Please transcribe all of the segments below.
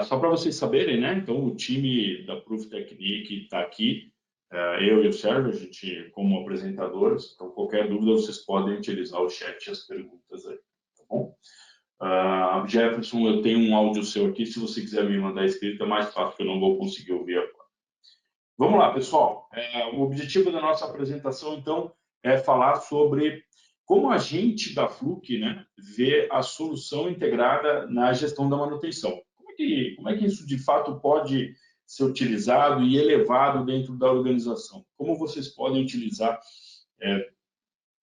Só para vocês saberem, né? Então, o time da Proof Technique está aqui, eu e o Sérgio, a gente como apresentadores. Então, qualquer dúvida, vocês podem utilizar o chat e as perguntas aí, tá bom? Jefferson, eu tenho um áudio seu aqui, se você quiser me mandar escrito, é mais fácil, que eu não vou conseguir ouvir agora. Vamos lá, pessoal. O objetivo da nossa apresentação, então, é falar sobre como a gente da Fluke, né, vê a solução integrada na gestão da manutenção. Como é que isso, de fato, pode ser utilizado e elevado dentro da organização? Como vocês podem utilizar,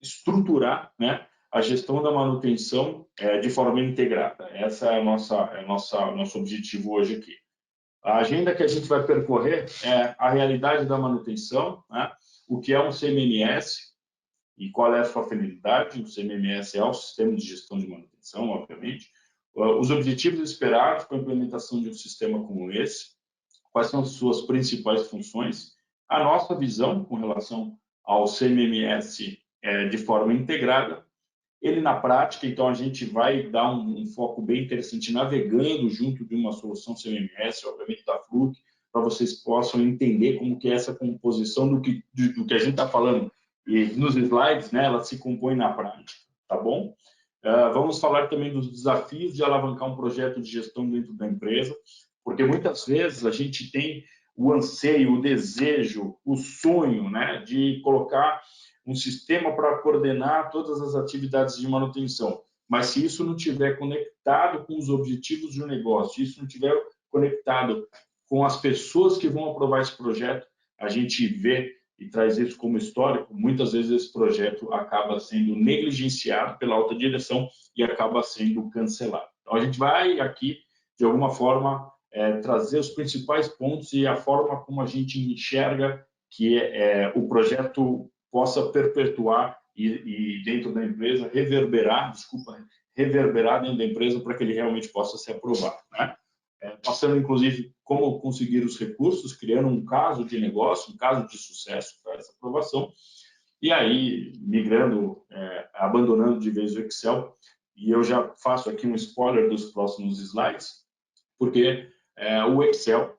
estruturar, né, a gestão da manutenção de forma integrada? Essa é nosso objetivo hoje aqui. A agenda que a gente vai percorrer é a realidade da manutenção, né? O que é um CMMS e qual é a sua finalidade. O CMMS é o Sistema de Gestão de Manutenção, obviamente. Os objetivos esperados com a implementação de um sistema como esse, quais são as suas principais funções, a nossa visão com relação ao CMMS de forma integrada. Ele na prática, então, a gente vai dar um foco bem interessante navegando junto de uma solução CMMS, obviamente da Fluke, para vocês possam entender como que é essa composição do que a gente está falando. E nos slides, né, ela se compõe na prática, tá bom? Vamos falar também dos desafios de alavancar um projeto de gestão dentro da empresa, porque muitas vezes a gente tem o anseio, o desejo, o sonho, né, de colocar um sistema para coordenar todas as atividades de manutenção. Mas se isso não estiver conectado com os objetivos do negócio, se isso não estiver conectado com as pessoas que vão aprovar esse projeto, a gente vê e traz isso como histórico, muitas vezes esse projeto acaba sendo negligenciado pela alta direção e acaba sendo cancelado. Então, a gente vai aqui, de alguma forma, trazer os principais pontos e a forma como a gente enxerga que o projeto possa perpetuar e dentro da empresa, reverberar dentro da empresa para que ele realmente possa ser aprovado, né? Passando, inclusive, como conseguir os recursos, criando um caso de negócio, um caso de sucesso para essa aprovação, e aí migrando, abandonando de vez o Excel, e eu já faço aqui um spoiler dos próximos slides, porque o Excel,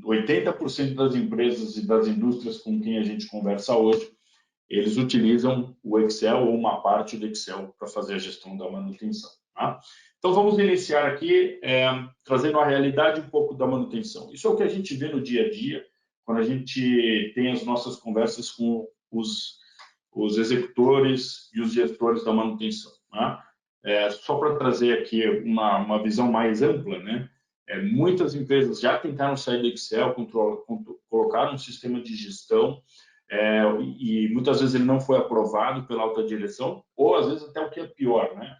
80% das empresas e das indústrias com quem a gente conversa hoje, eles utilizam o Excel ou uma parte do Excel para fazer a gestão da manutenção, tá? Então, vamos iniciar aqui trazendo a realidade um pouco da manutenção. Isso é o que a gente vê no dia a dia, quando a gente tem as nossas conversas com os executores e os gestores da manutenção, tá? Só para trazer aqui uma visão mais ampla, né? Muitas empresas já tentaram sair do Excel, colocaram um sistema de gestão, e muitas vezes ele não foi aprovado pela alta direção, ou às vezes até o que é pior, né?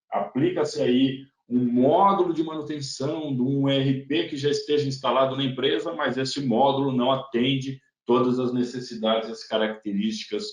Aplica-se aí um módulo de manutenção de um ERP que já esteja instalado na empresa, mas esse módulo não atende todas as necessidades e as características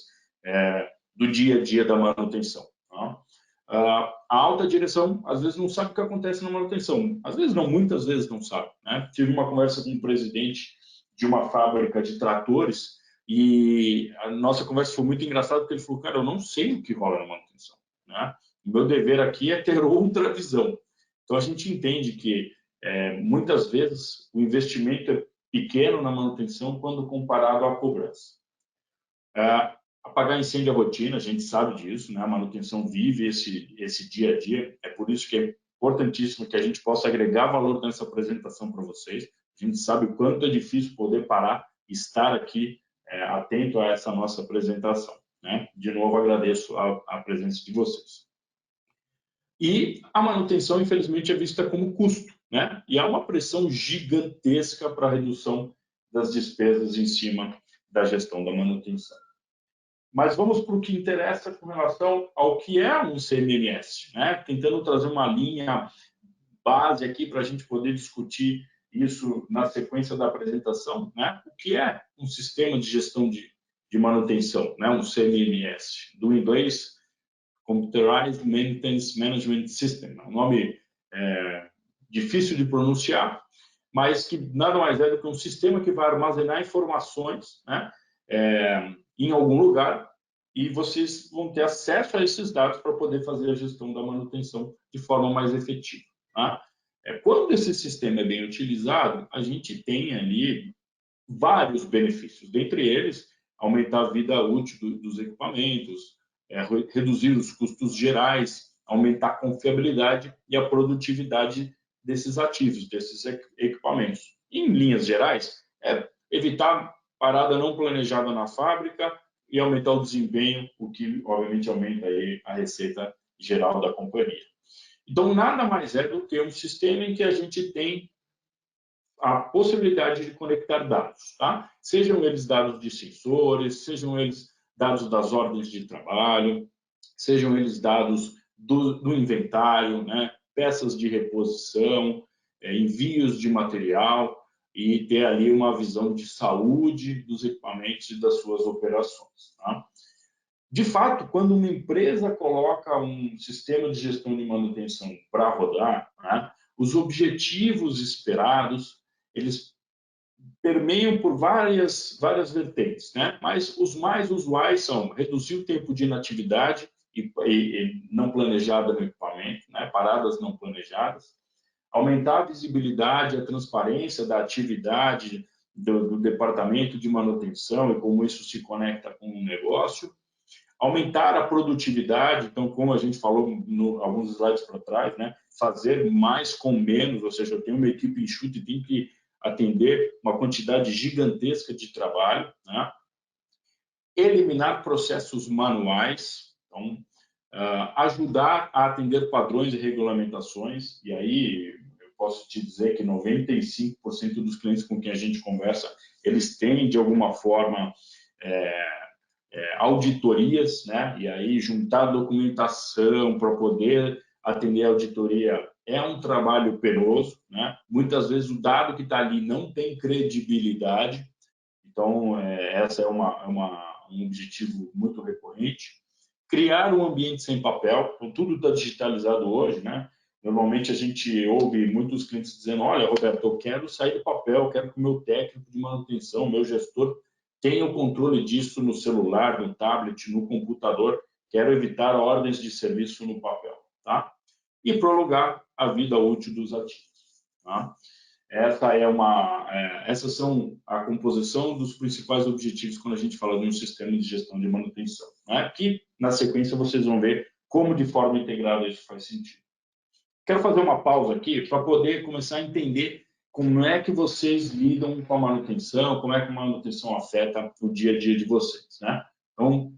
do dia a dia da manutenção, tá? A alta direção, às vezes, não sabe o que acontece na manutenção. Às vezes não, muitas vezes não sabe, né? Tive uma conversa com um presidente de uma fábrica de tratores e a nossa conversa foi muito engraçada, porque ele falou, cara, eu não sei o que rola na manutenção, né? O meu dever aqui é ter outra visão. Então, a gente entende que, muitas vezes, o investimento é pequeno na manutenção quando comparado à cobrança. Apagar incêndio é rotina, a gente sabe disso, né? A manutenção vive esse dia a dia. É por isso que é importantíssimo que a gente possa agregar valor nessa apresentação para vocês. A gente sabe o quanto é difícil poder parar e estar aqui atento a essa nossa apresentação, né? De novo, agradeço a presença de vocês. E a manutenção, infelizmente, é vista como custo, né? E há uma pressão gigantesca para a redução das despesas em cima da gestão da manutenção. Mas vamos para o que interessa com relação ao que é um CMMS, né? Tentando trazer uma linha base aqui para a gente poder discutir isso na sequência da apresentação, né? O que é um sistema de gestão de manutenção, né? Um CMMS, do inglês Computerized Maintenance Management System, um nome difícil de pronunciar, mas que nada mais é do que um sistema que vai armazenar informações, né? Em algum lugar, e vocês vão ter acesso a esses dados para poder fazer a gestão da manutenção de forma mais efetiva, tá? Quando esse sistema é bem utilizado, a gente tem ali vários benefícios, dentre eles, aumentar a vida útil dos equipamentos, reduzir os custos gerais, aumentar a confiabilidade e a produtividade desses ativos, desses equipamentos. Em linhas gerais, evitar parada não planejada na fábrica e aumentar o desempenho, o que, obviamente, aumenta aí a receita geral da companhia. Então, nada mais é do que um sistema em que a gente tem a possibilidade de conectar dados, tá? Sejam eles dados de sensores, sejam eles dados das ordens de trabalho, sejam eles dados do inventário, né? Peças de reposição, envios de material e ter ali uma visão de saúde dos equipamentos e das suas operações, tá? De fato, quando uma empresa coloca um sistema de gestão de manutenção para rodar, né, os objetivos esperados, eles permeiam por várias vertentes, né? Mas os mais usuais são reduzir o tempo de inatividade e não planejada no equipamento, né? Paradas não planejadas, aumentar a visibilidade, a transparência da atividade do departamento de manutenção e como isso se conecta com o negócio, aumentar a produtividade, então, como a gente falou alguns slides para trás, né? Fazer mais com menos, ou seja, eu tenho uma equipe enxuta e tenho que atender uma quantidade gigantesca de trabalho, né? Eliminar processos manuais, então, ajudar a atender padrões e regulamentações, e aí eu posso te dizer que 95% dos clientes com quem a gente conversa, eles têm, de alguma forma, auditorias, né? E aí juntar documentação para poder atender a auditoria é um trabalho penoso, né? Muitas vezes o dado que está ali não tem credibilidade, então essa é um objetivo muito recorrente. Criar um ambiente sem papel, então, tudo está digitalizado hoje, né? Normalmente a gente ouve muitos clientes dizendo: olha, Roberto, eu quero sair do papel, eu quero que o meu técnico de manutenção, o meu gestor, tenha o controle disso no celular, no tablet, no computador. Quero evitar ordens de serviço no papel, tá? E prolongar a vida útil dos ativos, tá? Essas são a composição dos principais objetivos quando a gente fala de um sistema de gestão de manutenção, né? Que na sequência vocês vão ver como de forma integrada isso faz sentido. Quero fazer uma pausa aqui para poder começar a entender como é que vocês lidam com a manutenção, como é que a manutenção afeta o dia a dia de vocês, né? Então,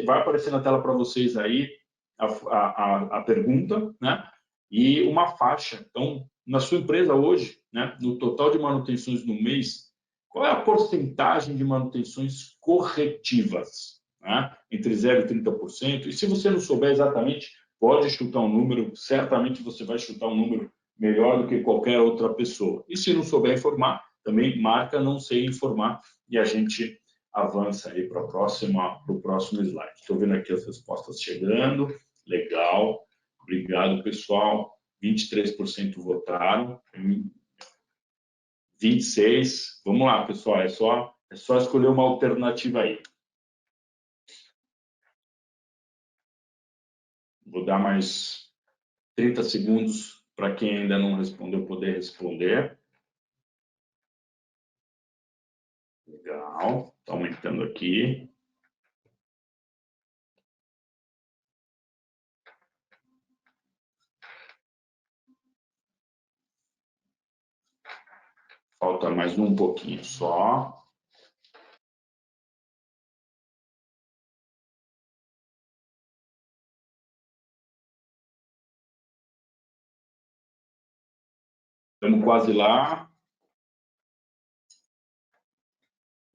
vai aparecer na tela para vocês aí a pergunta, né? E uma faixa. Então, na sua empresa hoje, né, no total de manutenções no mês, qual é a porcentagem de manutenções corretivas, né? Entre 0% e 30%. E se você não souber exatamente, pode chutar um número, certamente você vai chutar um número melhor do que qualquer outra pessoa. E se não souber informar, também marca não sei informar e a gente avança aí para o próximo slide. Estou vendo aqui as respostas chegando. Legal. Obrigado, pessoal. 23% votaram. 26%. Vamos lá, pessoal. É só escolher uma alternativa aí. Vou dar mais 30 segundos para quem ainda não respondeu poder responder. Legal. Está aumentando aqui. Falta mais um pouquinho só. Estamos quase lá.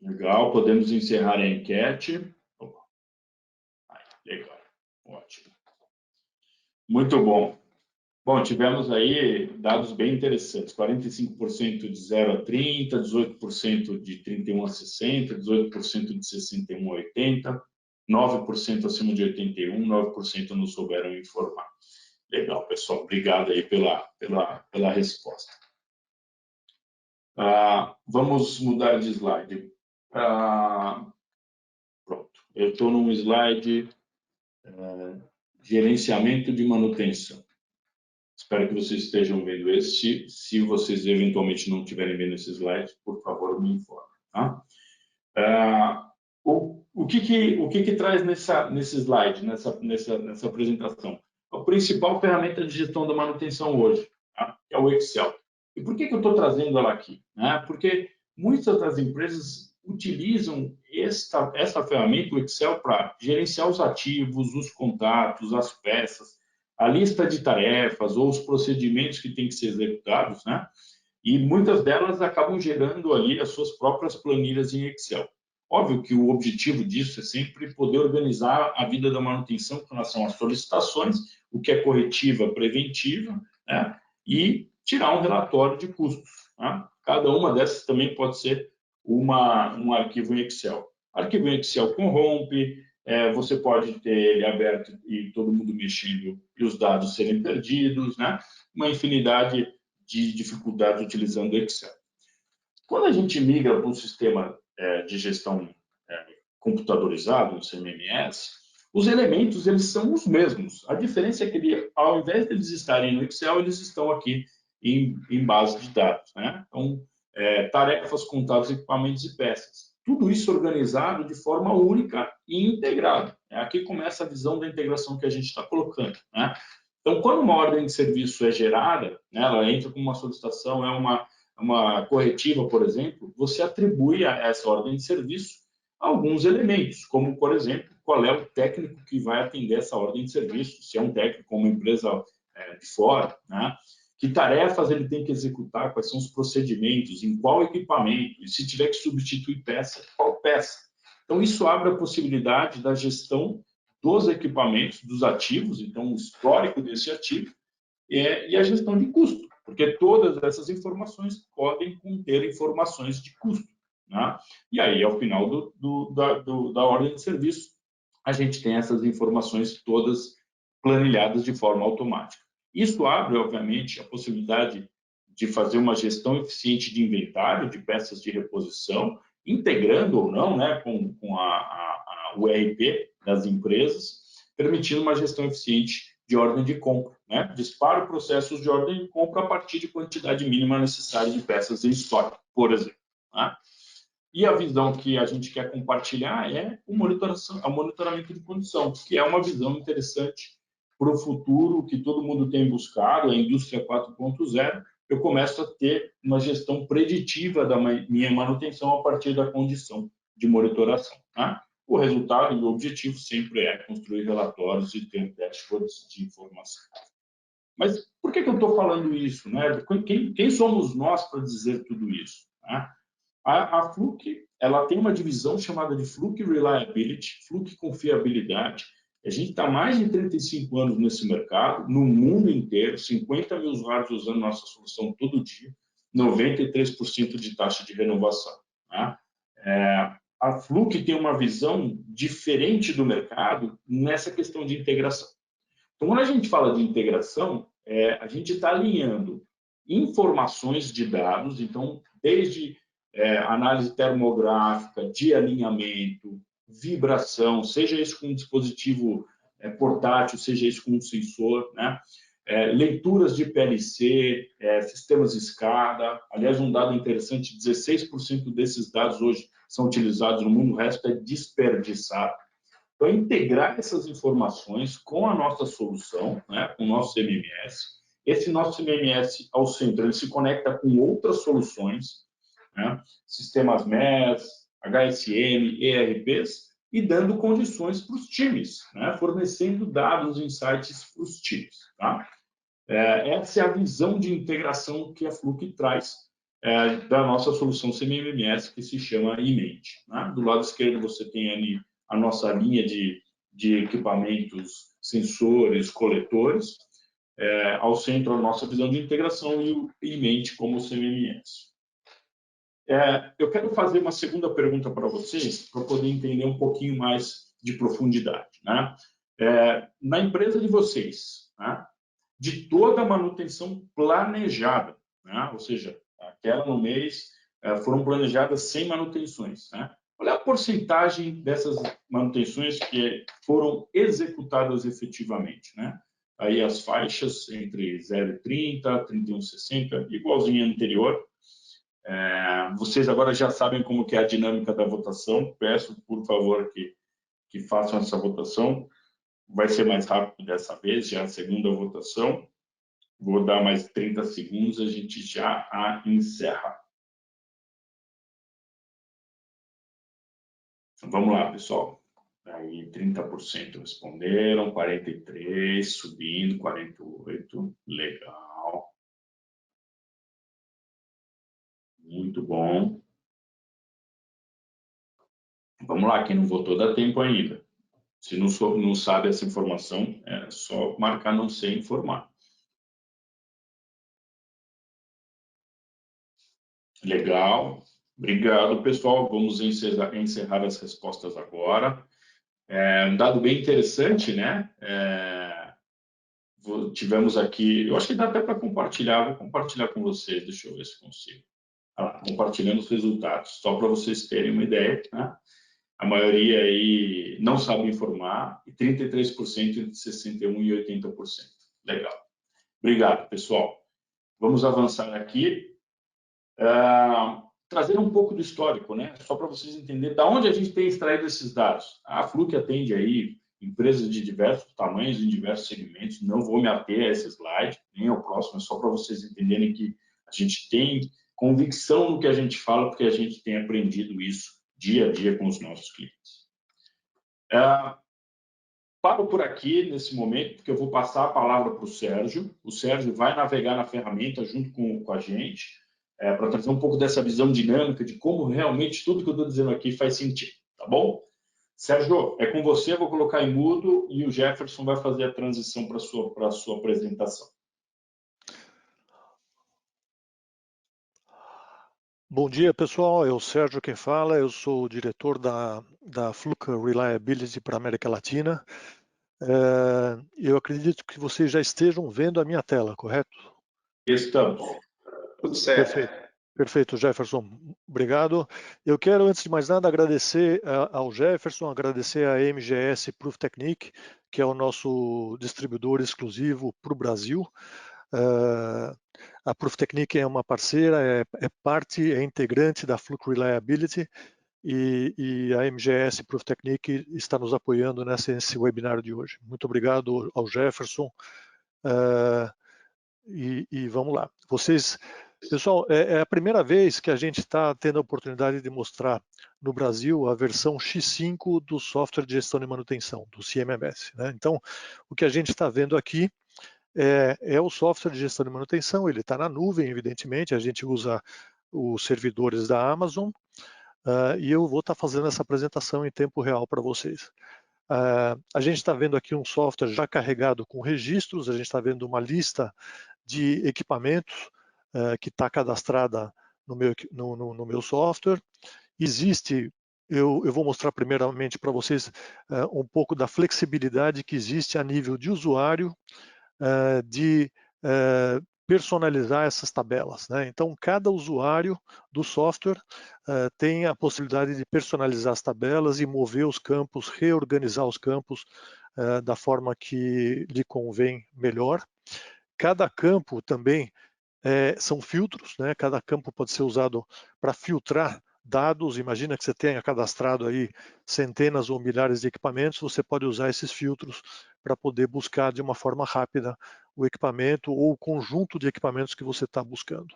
Legal, podemos encerrar a enquete. Legal, ótimo. Muito bom. Bom, tivemos aí dados bem interessantes. 45% de 0 a 30, 18% de 31 a 60, 18% de 61 a 80, 9% acima de 81, 9% não souberam informar. Legal, pessoal. Obrigado aí pela resposta. Vamos mudar de slide. Pronto. Eu estou num slide gerenciamento de manutenção. Espero que vocês estejam vendo esse. Se vocês eventualmente não estiverem vendo esse slide, por favor, me informem. Tá? O que traz nesse slide, nessa apresentação? A principal ferramenta de gestão da manutenção hoje, tá? É o Excel. E por que eu estou trazendo ela aqui? Porque muitas das empresas utilizam essa ferramenta, o Excel, para gerenciar os ativos, os contatos, as peças, a lista de tarefas ou os procedimentos que têm que ser executados, né? E muitas delas acabam gerando ali as suas próprias planilhas em Excel. Óbvio que o objetivo disso é sempre poder organizar a vida da manutenção com relação às solicitações, o que é corretiva, preventiva, né? E tirar um relatório de custos. Né? Cada uma dessas também pode ser um arquivo em Excel. Arquivo em Excel corrompe, você pode ter ele aberto e todo mundo mexendo e os dados serem perdidos, né? Uma infinidade de dificuldades utilizando o Excel. Quando a gente migra para um sistema de gestão computadorizado, um CMMS, os elementos eles são os mesmos. A diferença é que, ao invés de eles estarem no Excel, eles estão aqui em base de dados. Né? Então, tarefas, contatos, equipamentos e peças. Tudo isso organizado de forma única e integrada. Aqui começa a visão da integração que a gente está colocando. Né? Então, quando uma ordem de serviço é gerada, né, ela entra com uma solicitação, uma corretiva, por exemplo, você atribui a essa ordem de serviço alguns elementos, como, por exemplo, qual é o técnico que vai atender essa ordem de serviço, se é um técnico ou uma empresa de fora, né? Que tarefas ele tem que executar, quais são os procedimentos, em qual equipamento, e se tiver que substituir peça, qual peça. Então, isso abre a possibilidade da gestão dos equipamentos, dos ativos, então o histórico desse ativo, e a gestão de custo, porque todas essas informações podem conter informações de custo. Né? E aí, ao final da ordem de serviço, a gente tem essas informações todas planilhadas de forma automática. Isso abre, obviamente, a possibilidade de fazer uma gestão eficiente de inventário, de peças de reposição, integrando ou não, né, com o ERP das empresas, permitindo uma gestão eficiente de ordem de compra. Né? Dispara processos de ordem de compra a partir de quantidade mínima necessária de peças em estoque, por exemplo. Né? E a visão que a gente quer compartilhar é o monitoramento de condição, que é uma visão interessante para o futuro, que todo mundo tem buscado, a indústria 4.0. Eu começo a ter uma gestão preditiva da minha manutenção a partir da condição de monitoração. Né? O resultado e o objetivo sempre é construir relatórios e ter dashboards de informação. Mas por que eu estou falando isso? Né? Quem somos nós para dizer tudo isso? Né? A Fluke, ela tem uma divisão chamada de Fluke Reliability, Fluke Confiabilidade. A gente está há mais de 35 anos nesse mercado, no mundo inteiro, 50 mil usuários usando nossa solução todo dia, 93% de taxa de renovação. Tá? A Fluke tem uma visão diferente do mercado nessa questão de integração. Então, quando a gente fala de integração, a gente está alinhando informações de dados, então, desde análise termográfica, de alinhamento, vibração, seja isso com um dispositivo portátil, seja isso com um sensor, né? Leituras de PLC, sistemas SCADA. Aliás, um dado interessante, 16% desses dados hoje são utilizados no mundo, o resto é desperdiçado. Então, integrar essas informações com a nossa solução, né, com o nosso CMMS. Esse nosso CMMS, ao centro, ele se conecta com outras soluções, né, sistemas MES, HSM, ERPs, e dando condições para os times, né, fornecendo dados, insights para os times. Tá? Essa é a visão de integração que a Fluke traz da nossa solução CMMS, que se chama eMaint. Né? Do lado esquerdo você tem ali a nossa linha de equipamentos, sensores, coletores, ao centro a nossa visão de integração e o eMaint como CMMS. Eu quero fazer uma segunda pergunta para vocês, para poder entender um pouquinho mais de profundidade. Né? Na empresa de vocês, né? De toda a manutenção planejada, né? Ou seja, aquela no mês foram planejadas 100 manutenções. Né? Qual é a porcentagem dessas manutenções que foram executadas efetivamente? Né? aí as faixas entre 0,30, 31,60, igualzinho ao anterior. Vocês agora já sabem como que é a dinâmica da votação. Peço, por favor, que façam essa votação. Vai ser mais rápido dessa vez, já é a segunda votação. Vou dar mais 30 segundos, a gente já a encerra. Vamos lá, pessoal. Aí 30% responderam, 43%, subindo, 48%. Legal. Muito bom. Vamos lá, quem não votou dá tempo ainda. Se não sabe essa informação, é só marcar não sei informar. Legal. Obrigado, pessoal. Vamos encerrar as respostas agora. Um dado bem interessante, né? Tivemos aqui, eu acho que dá até para compartilhar, vou compartilhar com vocês, deixa eu ver se consigo. Compartilhando os resultados, só para vocês terem uma ideia, né? A maioria aí não sabe informar, e 33% entre 61% e 80%. Legal. Obrigado, pessoal. Vamos avançar aqui. Trazer um pouco do histórico, né? Só para vocês entenderem de onde a gente tem extraído esses dados. A Fluke atende aí empresas de diversos tamanhos, em diversos segmentos. Não vou me ater a esse slide, nem ao próximo, é só para vocês entenderem que a gente tem convicção no que a gente fala, porque a gente tem aprendido isso dia a dia com os nossos clientes. Paro por aqui nesse momento, porque eu vou passar a palavra para o Sérgio. O Sérgio vai navegar na ferramenta junto com a gente, para trazer um pouco dessa visão dinâmica de como realmente tudo que eu estou dizendo aqui faz sentido, tá bom? Sérgio, é com você, eu vou colocar em mudo e o Jefferson vai fazer a transição para a sua apresentação. Bom dia, pessoal. É o Sérgio quem fala. Eu sou o diretor da Fluke Reliability para a América Latina. Eu acredito que vocês já estejam vendo a minha tela, correto? Estamos. Tudo certo. Perfeito, Jefferson. Obrigado. Eu quero, antes de mais nada, agradecer ao Jefferson, agradecer à MGS Proof Technique, que é o nosso distribuidor exclusivo para o Brasil. A Proof Technique é uma parceira, é integrante da Fluke Reliability e a MGS Proof Technique está nos apoiando nesse webinar de hoje. Muito obrigado ao Jefferson e vamos lá. Pessoal, é a primeira vez que a gente está tendo a oportunidade de mostrar no Brasil a versão X5 do software de gestão de manutenção, do CMMS, né? Então, o que a gente está vendo aqui é o software de gestão de manutenção, ele está na nuvem, evidentemente, a gente usa os servidores da Amazon, e eu vou estar fazendo essa apresentação em tempo real para vocês. A gente está vendo aqui um software já carregado com registros, a gente está vendo uma lista de equipamentos que está cadastrada no meu software. Eu vou mostrar primeiramente para vocês um pouco da flexibilidade que existe a nível de usuário, de personalizar essas tabelas, né? Então, cada usuário do software tem a possibilidade de personalizar as tabelas e mover os campos, reorganizar os campos da forma que lhe convém melhor. Cada campo também são filtros, né? Cada campo pode ser usado para filtrar dados. Imagina que você tenha cadastrado aí centenas ou milhares de equipamentos, você pode usar esses filtros para poder buscar de uma forma rápida o equipamento ou o conjunto de equipamentos que você está buscando.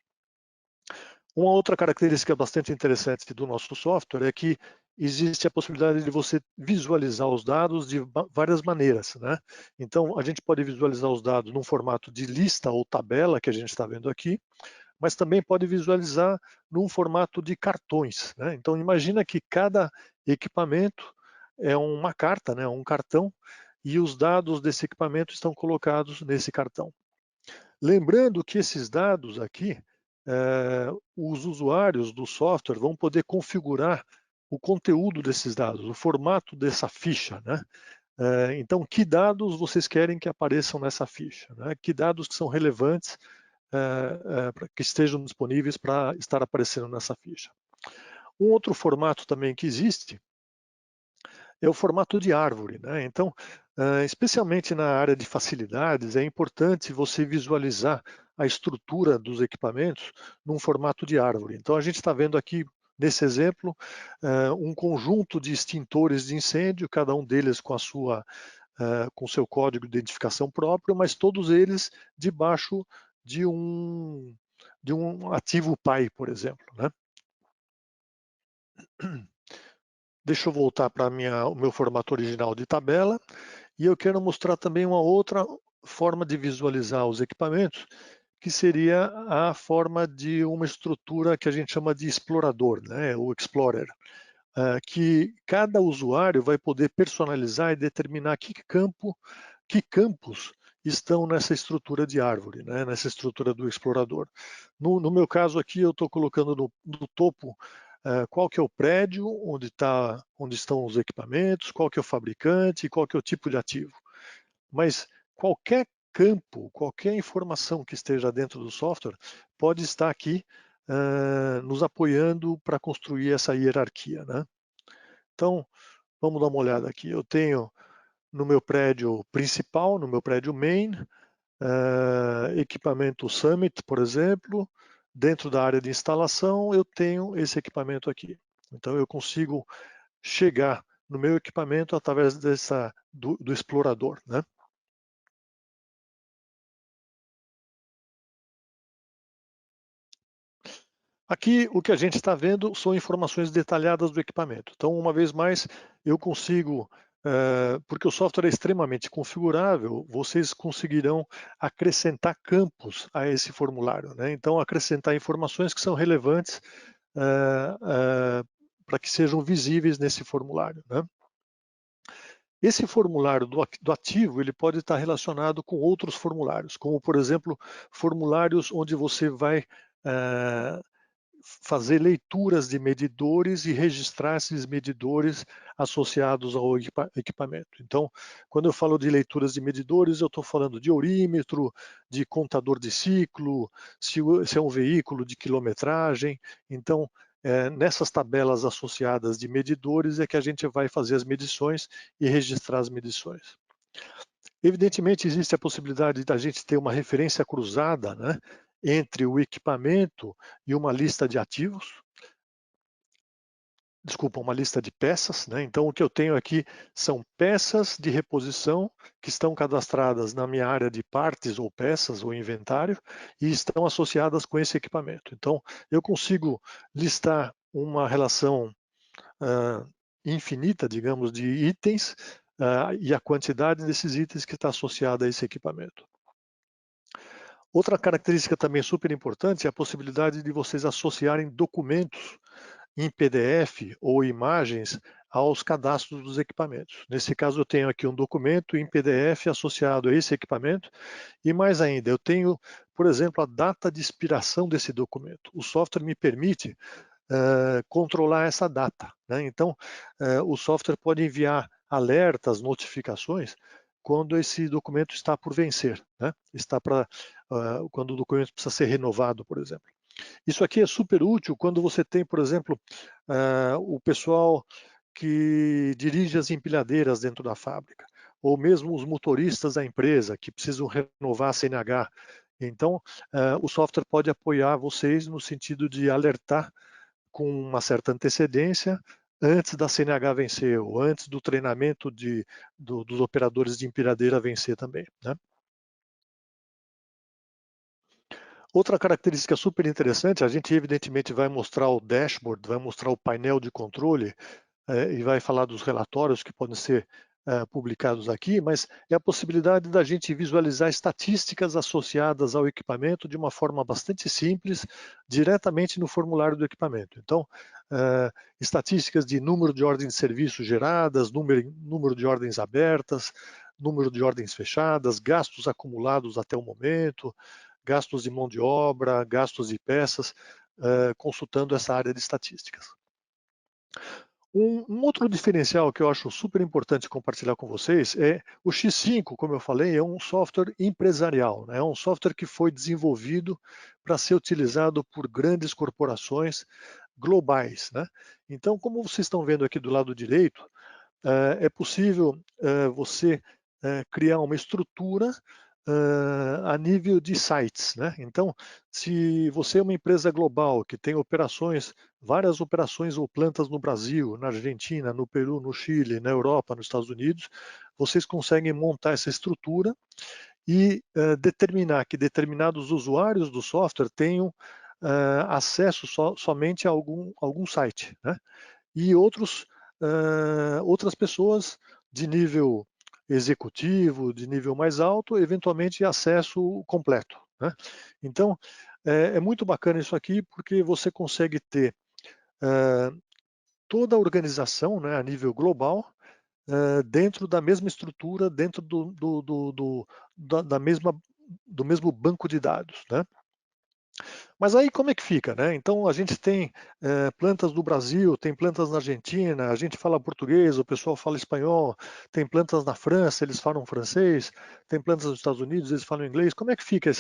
Uma outra característica bastante interessante do nosso software é que existe a possibilidade de você visualizar os dados de várias maneiras, né? Então, a gente pode visualizar os dados num formato de lista ou tabela, que a gente está vendo aqui, mas também pode visualizar num formato de cartões, né? Então, imagina que cada equipamento é uma carta, né? Um cartão, e os dados desse equipamento estão colocados nesse cartão. Lembrando que esses dados aqui, os usuários do software vão poder configurar o conteúdo desses dados, o formato dessa ficha, né? Então, que dados vocês querem que apareçam nessa ficha, né? Que dados que são relevantes que estejam disponíveis para estar aparecendo nessa ficha. Um outro formato também que existe é o formato de árvore, né? Então, especialmente na área de facilidades, é importante você visualizar a estrutura dos equipamentos num formato de árvore. Então, a gente está vendo aqui, nesse exemplo, um conjunto de extintores de incêndio, cada um deles com com seu código de identificação próprio, mas todos eles debaixo de um ativo pai, por exemplo, né? Deixa eu voltar para o meu formato original de tabela, e eu quero mostrar também uma outra forma de visualizar os equipamentos, que seria a forma de uma estrutura que a gente chama de explorador, né? O Explorer, que cada usuário vai poder personalizar e determinar que campos estão nessa estrutura de árvore, né? Nessa estrutura do explorador. No meu caso aqui, eu estou colocando no topo qual que é o prédio, onde estão os equipamentos, qual que é o fabricante, qual que é o tipo de ativo. Mas qualquer campo, qualquer informação que esteja dentro do software pode estar aqui nos apoiando para construir essa hierarquia, né? Então, vamos dar uma olhada aqui. Eu tenho no meu prédio principal, no meu prédio main, equipamento Summit, por exemplo. Dentro da área de instalação, eu tenho esse equipamento aqui. Então, eu consigo chegar no meu equipamento através do explorador, né? Aqui, o que a gente está vendo são informações detalhadas do equipamento. Então, uma vez mais, eu consigo, porque o software é extremamente configurável, vocês conseguirão acrescentar campos a esse formulário, né? Então, acrescentar informações que são relevantes para que sejam visíveis nesse formulário, né? Esse formulário do ativo, ele pode estar relacionado com outros formulários, como, por exemplo, formulários onde você vai fazer leituras de medidores e registrar esses medidores associados ao equipamento. Então, quando eu falo de leituras de medidores, eu estou falando de eurímetro, de contador de ciclo, se é um veículo de quilometragem. Então, nessas tabelas associadas de medidores é que a gente vai fazer as medições e registrar as medições. Evidentemente, existe a possibilidade da gente ter uma referência cruzada, né, entre o equipamento e uma lista de ativos, desculpa, uma lista de peças, né? Então, o que eu tenho aqui são peças de reposição que estão cadastradas na minha área de partes ou peças ou inventário e estão associadas com esse equipamento. Então, eu consigo listar uma relação infinita, digamos, de itens e a quantidade desses itens que está associada a esse equipamento. Outra característica também super importante é a possibilidade de vocês associarem documentos em PDF ou imagens aos cadastros dos equipamentos. Nesse caso, eu tenho aqui um documento em PDF associado a esse equipamento e mais ainda, eu tenho, por exemplo, a data de expiração desse documento. O software me permite controlar essa data, né? Então, o software pode enviar alertas, notificações, quando esse documento está por vencer, né? Quando o documento precisa ser renovado, por exemplo. Isso aqui é super útil quando você tem, por exemplo, o pessoal que dirige as empilhadeiras dentro da fábrica, ou mesmo os motoristas da empresa que precisam renovar a CNH. Então, o software pode apoiar vocês no sentido de alertar com uma certa antecedência antes da CNH vencer, ou antes do treinamento dos operadores de empilhadeira vencer também, né? Outra característica super interessante, a gente evidentemente vai mostrar o dashboard, vai mostrar o painel de controle e vai falar dos relatórios que podem ser publicados aqui, mas é a possibilidade da gente visualizar estatísticas associadas ao equipamento de uma forma bastante simples, diretamente no formulário do equipamento. Então, estatísticas de número de ordens de serviço geradas, número de ordens abertas, número de ordens fechadas, gastos acumulados até o momento, gastos de mão de obra, gastos de peças, consultando essa área de estatísticas. Um outro diferencial que eu acho super importante compartilhar com vocês é o X5, como eu falei, é um software empresarial, né? É um software que foi desenvolvido para ser utilizado por grandes corporações globais, né? Então, como vocês estão vendo aqui do lado direito, é possível você criar uma estrutura a nível de sites, né? Então, se você é uma empresa global que tem operações, várias operações ou plantas no Brasil, na Argentina, no Peru, no Chile, na Europa, nos Estados Unidos, vocês conseguem montar essa estrutura e determinar que determinados usuários do software tenham acesso somente a algum site, né? E outras pessoas de nível executivo, de nível mais alto, eventualmente acesso completo, né? Então, é muito bacana isso aqui, porque você consegue ter toda a organização, né, a nível global, dentro da mesma estrutura, dentro do mesmo banco de dados, né? Mas aí como é que fica, né? Então a gente tem plantas do Brasil, tem plantas na Argentina, a gente fala português, o pessoal fala espanhol, tem plantas na França, eles falam francês, tem plantas nos Estados Unidos, eles falam inglês. Como é que fica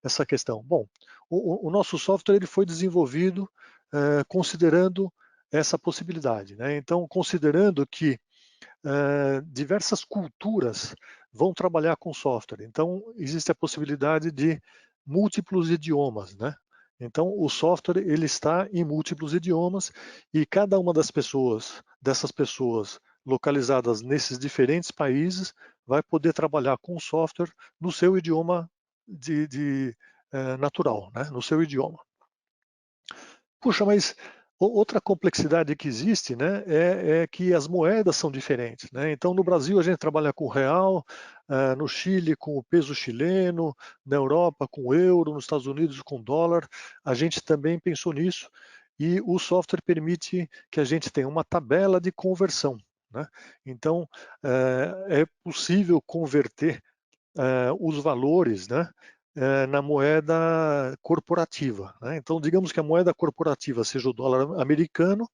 essa questão? Bom, o nosso software ele foi desenvolvido considerando essa possibilidade, né? Então, considerando que diversas culturas vão trabalhar com software. Então, existe a possibilidade de múltiplos idiomas, né? Então, o software ele está em múltiplos idiomas e cada uma dessas pessoas localizadas nesses diferentes países vai poder trabalhar com o software no seu idioma natural, né? No seu idioma. Puxa, mas outra complexidade que existe, né, é que as moedas são diferentes, né? Então, no Brasil a gente trabalha com real, no Chile com o peso chileno, na Europa com o euro, nos Estados Unidos com dólar. A gente também pensou nisso e o software permite que a gente tenha uma tabela de conversão, né? Então, é possível converter os valores, né, na moeda corporativa, né? Então, digamos que a moeda corporativa seja o dólar americano,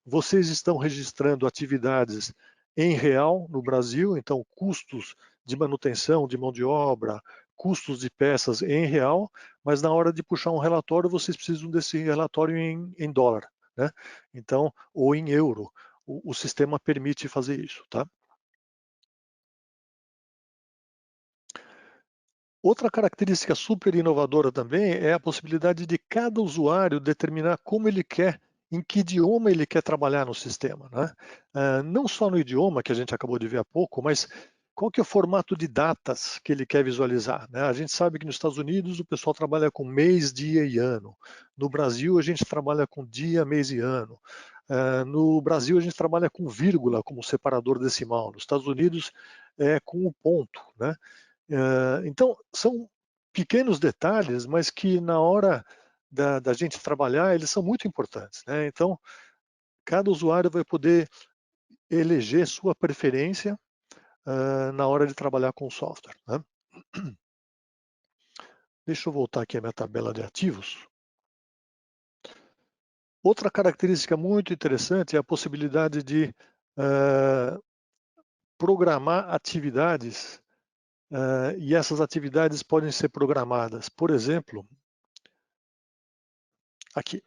vocês estão registrando atividades em real no Brasil, então custos de manutenção, de mão de obra, custos de peças em real, mas na hora de puxar um relatório, vocês precisam desse relatório em dólar, né? Então, ou em euro. O sistema permite fazer isso, tá? Outra característica super inovadora também é a possibilidade de cada usuário determinar como ele quer, em que idioma ele quer trabalhar no sistema, né? Não só no idioma, que a gente acabou de ver há pouco, mas qual que é o formato de datas que ele quer visualizar, né? A gente sabe que nos Estados Unidos o pessoal trabalha com mês, dia e ano. No Brasil a gente trabalha com dia, mês e ano. No Brasil a gente trabalha com vírgula como separador decimal. Nos Estados Unidos é com o ponto, né? Então, são pequenos detalhes, mas que na hora da gente trabalhar, eles são muito importantes, né? Então, cada usuário vai poder eleger sua preferência na hora de trabalhar com o software, né? Deixa eu voltar aqui à minha tabela de ativos. Outra característica muito interessante é a possibilidade de programar atividades e essas atividades podem ser programadas. Por exemplo, aqui,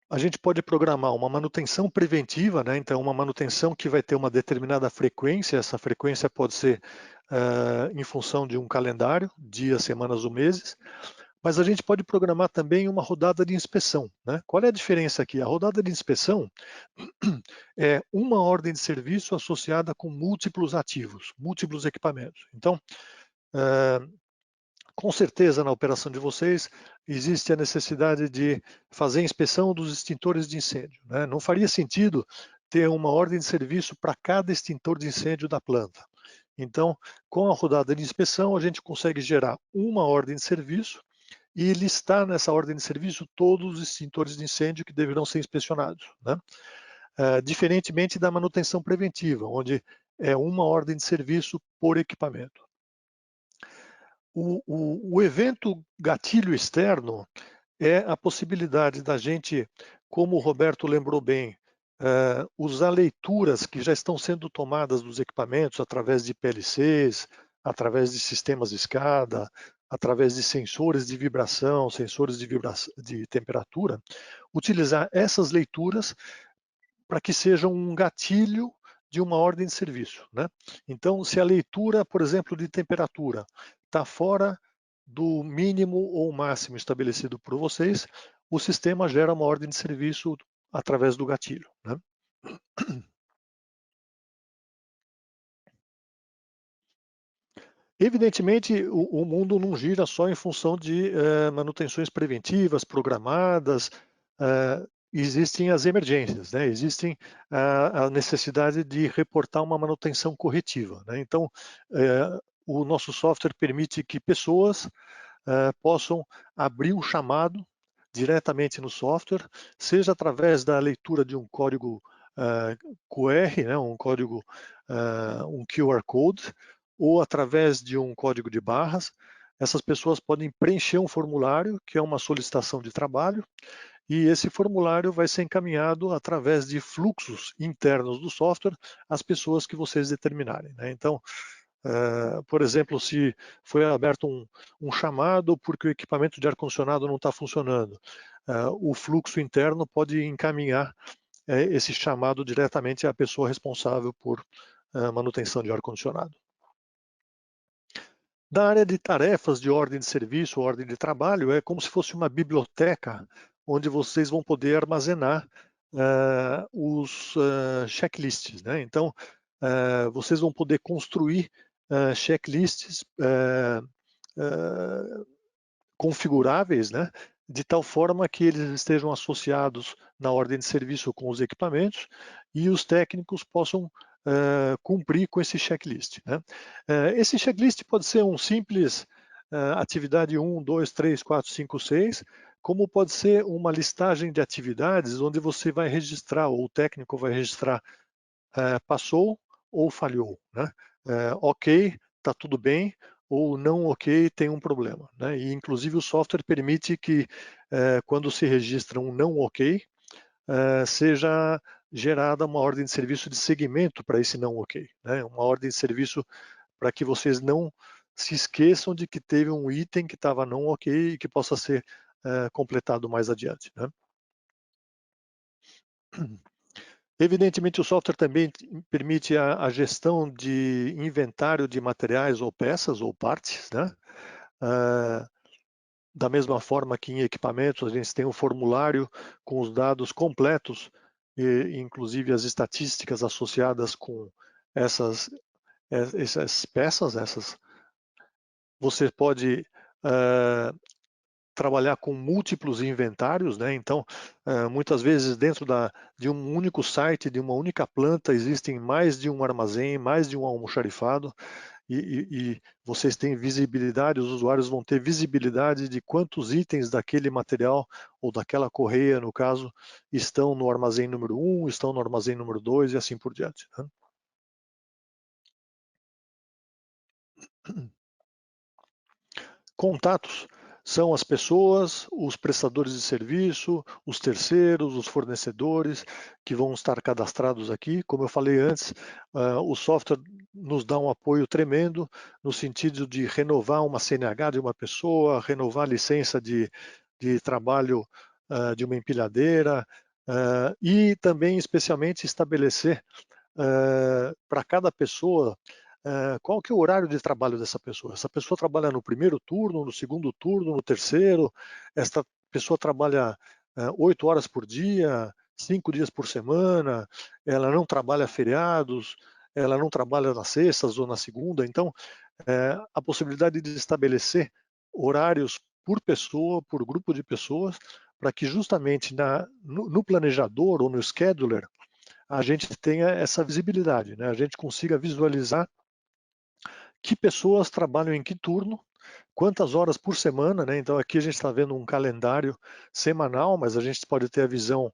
a gente pode programar uma manutenção preventiva, né? Então uma manutenção que vai ter uma determinada frequência, essa frequência pode ser em função de um calendário, dias, semanas ou meses, mas a gente pode programar também uma rodada de inspeção, né? Qual é a diferença aqui? A rodada de inspeção é uma ordem de serviço associada com múltiplos ativos, múltiplos equipamentos. Então, com certeza, na operação de vocês, existe a necessidade de fazer a inspeção dos extintores de incêndio, né? Não faria sentido ter uma ordem de serviço para cada extintor de incêndio da planta. Então, com a rodada de inspeção, a gente consegue gerar uma ordem de serviço e listar nessa ordem de serviço todos os extintores de incêndio que deverão ser inspecionados, né? Diferentemente da manutenção preventiva, onde é uma ordem de serviço por equipamento. O evento gatilho externo é a possibilidade da gente, como o Roberto lembrou bem, usar leituras que já estão sendo tomadas dos equipamentos através de PLCs, através de sistemas de SCADA, através de sensores de vibração, de temperatura, utilizar essas leituras para que sejam um gatilho de uma ordem de serviço, né? Então, se a leitura, por exemplo, de temperatura está fora do mínimo ou máximo estabelecido por vocês, o sistema gera uma ordem de serviço através do gatilho, né? Evidentemente, o mundo não gira só em função de manutenções preventivas, programadas, existem as emergências, né? Existem a necessidade de reportar uma manutenção corretiva, né? Então, o nosso software permite que pessoas possam abrir um chamado diretamente no software, seja através da leitura de um código QR, né, um código, um QR Code, ou através de um código de barras. Essas pessoas podem preencher um formulário, que é uma solicitação de trabalho, e esse formulário vai ser encaminhado através de fluxos internos do software às pessoas que vocês determinarem, né? Então, por exemplo, se foi aberto um chamado porque o equipamento de ar-condicionado não está funcionando, o fluxo interno pode encaminhar esse chamado diretamente à pessoa responsável por manutenção de ar-condicionado. Da área de tarefas de ordem de serviço, ordem de trabalho, é como se fosse uma biblioteca onde vocês vão poder armazenar os checklists, né? Então, vocês vão poder construir checklists configuráveis, né, de tal forma que eles estejam associados na ordem de serviço com os equipamentos e os técnicos possam cumprir com esse checklist, né? Esse checklist pode ser um simples atividade 1, 2, 3, 4, 5, 6, como pode ser uma listagem de atividades onde você vai registrar, ou o técnico vai registrar passou ou falhou, né? Ok, está tudo bem, ou não ok, tem um problema, né? E inclusive o software permite que quando se registra um não ok, seja gerada uma ordem de serviço de seguimento para esse não ok, né? Uma ordem de serviço para que vocês não se esqueçam de que teve um item que estava não ok e que possa ser completado mais adiante, né? Evidentemente, o software também permite a gestão de inventário de materiais ou peças ou partes, né? Da mesma forma que em equipamentos, a gente tem um formulário com os dados completos, e, inclusive as estatísticas associadas com essas peças. Você pode trabalhar com múltiplos inventários, né? Então, muitas vezes dentro de um único site, de uma única planta, existem mais de um armazém, mais de um almoxarifado, e vocês têm visibilidade, os usuários vão ter visibilidade de quantos itens daquele material ou daquela correia, no caso, estão no armazém número 1, estão no armazém número 2 e assim por diante, né? Contatos são as pessoas, os prestadores de serviço, os terceiros, os fornecedores que vão estar cadastrados aqui. Como eu falei antes, o software nos dá um apoio tremendo no sentido de renovar uma CNH de uma pessoa, renovar a licença de trabalho de uma empilhadeira e também especialmente estabelecer para cada pessoa qual que é o horário de trabalho dessa pessoa. Essa pessoa trabalha no primeiro turno, no segundo turno, no terceiro, esta pessoa trabalha 8 horas por dia, 5 dias por semana, ela não trabalha feriados, ela não trabalha nas sextas ou na segunda, então a possibilidade de estabelecer horários por pessoa, por grupo de pessoas, para que justamente no planejador ou no scheduler a gente tenha essa visibilidade, né? A gente consiga visualizar que pessoas trabalham em que turno, quantas horas por semana, né? Então aqui a gente está vendo um calendário semanal, mas a gente pode ter a visão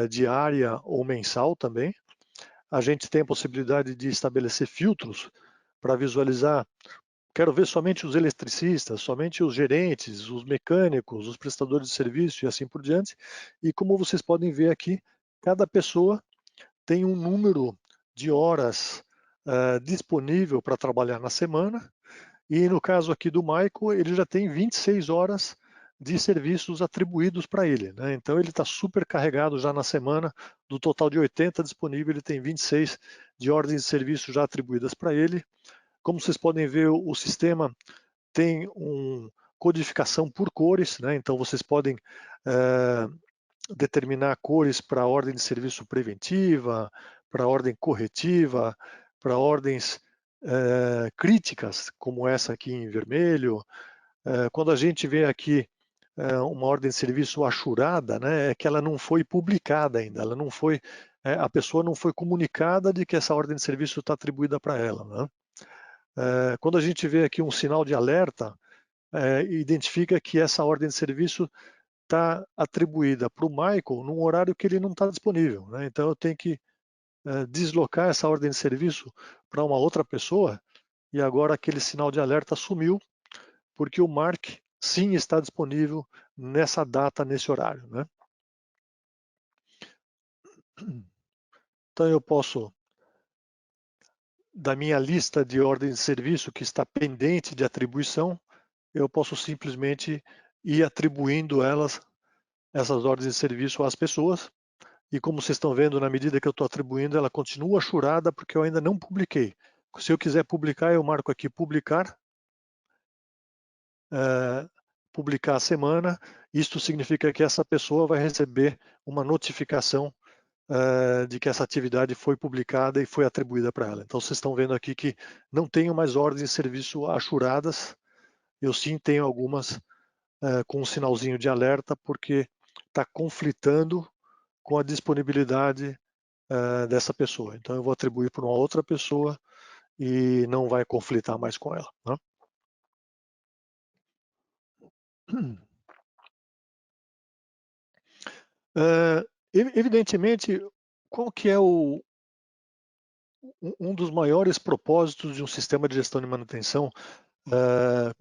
diária ou mensal também. A gente tem a possibilidade de estabelecer filtros para visualizar. Quero ver somente os eletricistas, somente os gerentes, os mecânicos, os prestadores de serviço e assim por diante. E como vocês podem ver aqui, cada pessoa tem um número de horas disponível para trabalhar na semana, e no caso aqui do Michael, ele já tem 26 horas de serviços atribuídos para ele, né? Então ele está super carregado já na semana, do total de 80 disponível, ele tem 26 de ordens de serviço já atribuídas para ele. Como vocês podem ver, o sistema tem codificação por cores, né? Então vocês podem determinar cores para a ordem de serviço preventiva, para a ordem corretiva, para ordens críticas, como essa aqui em vermelho. Quando a gente vê aqui uma ordem de serviço achurada, né, é que ela não foi publicada ainda, ela não foi, a pessoa não foi comunicada de que essa ordem de serviço está atribuída para ela, né? Quando a gente vê aqui um sinal de alerta, identifica que essa ordem de serviço está atribuída para o Michael num horário que ele não está disponível, né? Então eu tenho que deslocar essa ordem de serviço para uma outra pessoa e agora aquele sinal de alerta sumiu porque o Mark sim está disponível nessa data, nesse horário, né? Então eu posso, da minha lista de ordens de serviço que está pendente de atribuição, eu posso simplesmente ir atribuindo essas ordens de serviço às pessoas. E como vocês estão vendo, na medida que eu estou atribuindo, ela continua achurada porque eu ainda não publiquei. Se eu quiser publicar, eu marco aqui publicar, publicar a semana. Isto significa que essa pessoa vai receber uma notificação de que essa atividade foi publicada e foi atribuída para ela. Então vocês estão vendo aqui que não tenho mais ordens de serviço achuradas, eu sim tenho algumas com um sinalzinho de alerta, porque está conflitando com a disponibilidade dessa pessoa. Então eu vou atribuir para uma outra pessoa e não vai conflitar mais com ela, né? Evidentemente, qual que é um dos maiores propósitos de um sistema de gestão de manutenção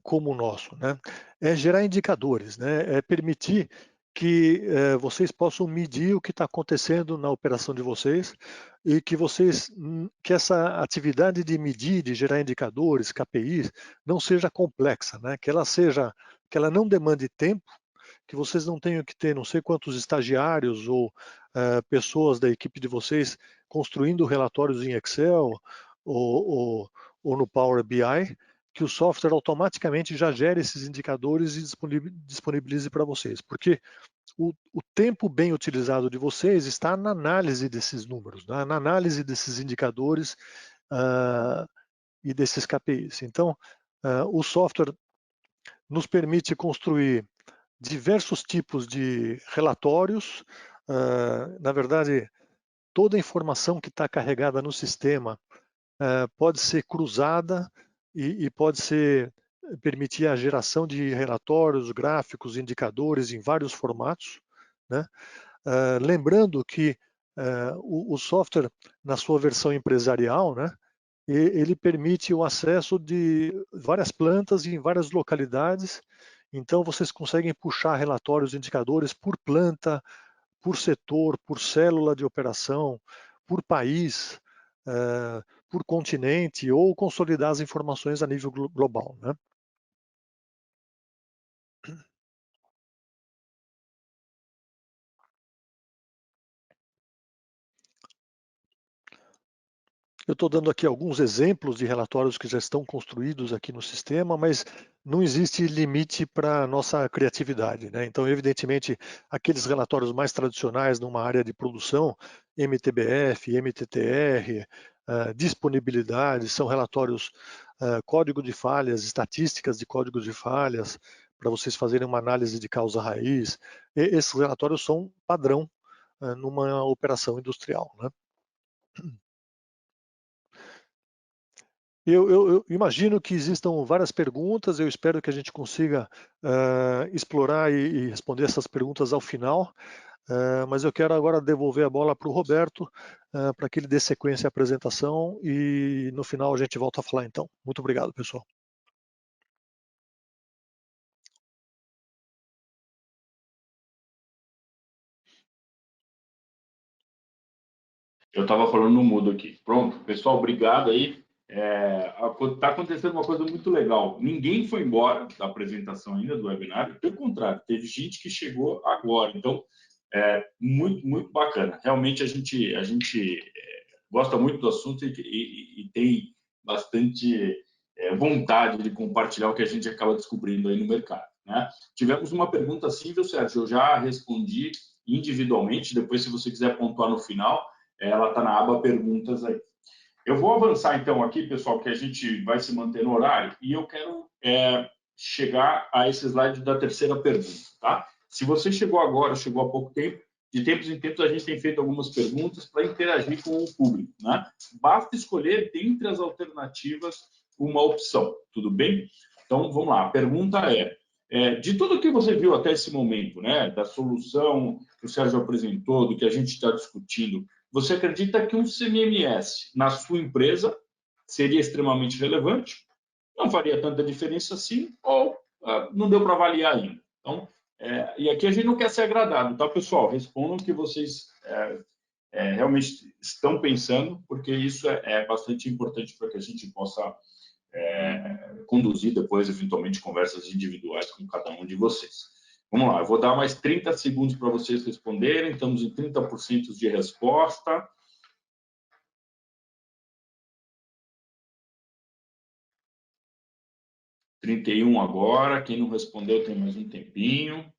como o nosso, né? É gerar indicadores, né? É permitir que vocês possam medir o que está acontecendo na operação de vocês e que essa atividade de medir, de gerar indicadores, KPIs, não seja complexa, né? Que ela não demande tempo, que vocês não tenham que ter não sei quantos estagiários ou pessoas da equipe de vocês construindo relatórios em Excel ou no Power BI, que o software automaticamente já gere esses indicadores e disponibilize para vocês. Porque o tempo bem utilizado de vocês está na análise desses números, né? Na análise desses indicadores e desses KPIs. Então, o software nos permite construir diversos tipos de relatórios. Na verdade, toda a informação que está carregada no sistema pode ser cruzada e pode permitir a geração de relatórios, gráficos, indicadores em vários formatos, né? Lembrando que o software, na sua versão empresarial, né, ele permite o acesso de várias plantas em várias localidades. Então vocês conseguem puxar relatórios, indicadores por planta, por setor, por célula de operação, por país, por continente, ou consolidar as informações a nível global, né? Eu estou dando aqui alguns exemplos de relatórios que já estão construídos aqui no sistema, mas não existe limite para a nossa criatividade, né? Então, evidentemente, aqueles relatórios mais tradicionais numa área de produção, MTBF, MTTR, disponibilidade, são relatórios, código de falhas, estatísticas de códigos de falhas, para vocês fazerem uma análise de causa raiz. Esses relatórios são padrão numa operação industrial, né? Eu imagino que existam várias perguntas, eu espero que a gente consiga explorar e responder essas perguntas ao final, mas eu quero agora devolver a bola para o Roberto, para que ele dê sequência à apresentação e no final a gente volta a falar então. Muito obrigado, pessoal. Eu estava falando no mudo aqui. Pronto, pessoal, obrigado aí. Está acontecendo uma coisa muito legal. Ninguém foi embora da apresentação ainda do webinar, pelo contrário, teve gente que chegou agora. Então, muito, muito bacana. Realmente, a gente gosta muito do assunto e tem bastante vontade de compartilhar o que a gente acaba descobrindo aí no mercado, né? Tivemos uma pergunta assim, viu, Sérgio? Eu já respondi individualmente. Depois, se você quiser pontuar no final, ela está na aba perguntas aí. Eu vou avançar, então, aqui, pessoal, que a gente vai se manter no horário, e eu quero chegar a esse slide da terceira pergunta, tá? Se você chegou agora, chegou há pouco tempo, de tempos em tempos a gente tem feito algumas perguntas para interagir com o público, né? Basta escolher, dentre as alternativas, uma opção, tudo bem? Então, vamos lá. A pergunta de tudo que você viu até esse momento, né, da solução que o Sérgio apresentou, do que a gente está discutindo, você acredita que um CMMS na sua empresa seria extremamente relevante? Não faria tanta diferença assim, ou não deu para avaliar ainda? Então, e aqui a gente não quer ser agradado, tá, pessoal? Respondam o que vocês realmente estão pensando, porque isso é bastante importante para que a gente possa conduzir depois, eventualmente, conversas individuais com cada um de vocês. Vamos lá, eu vou dar mais 30 segundos para vocês responderem. Estamos em 30% de resposta. – 31 agora. Quem não respondeu tem mais um tempinho.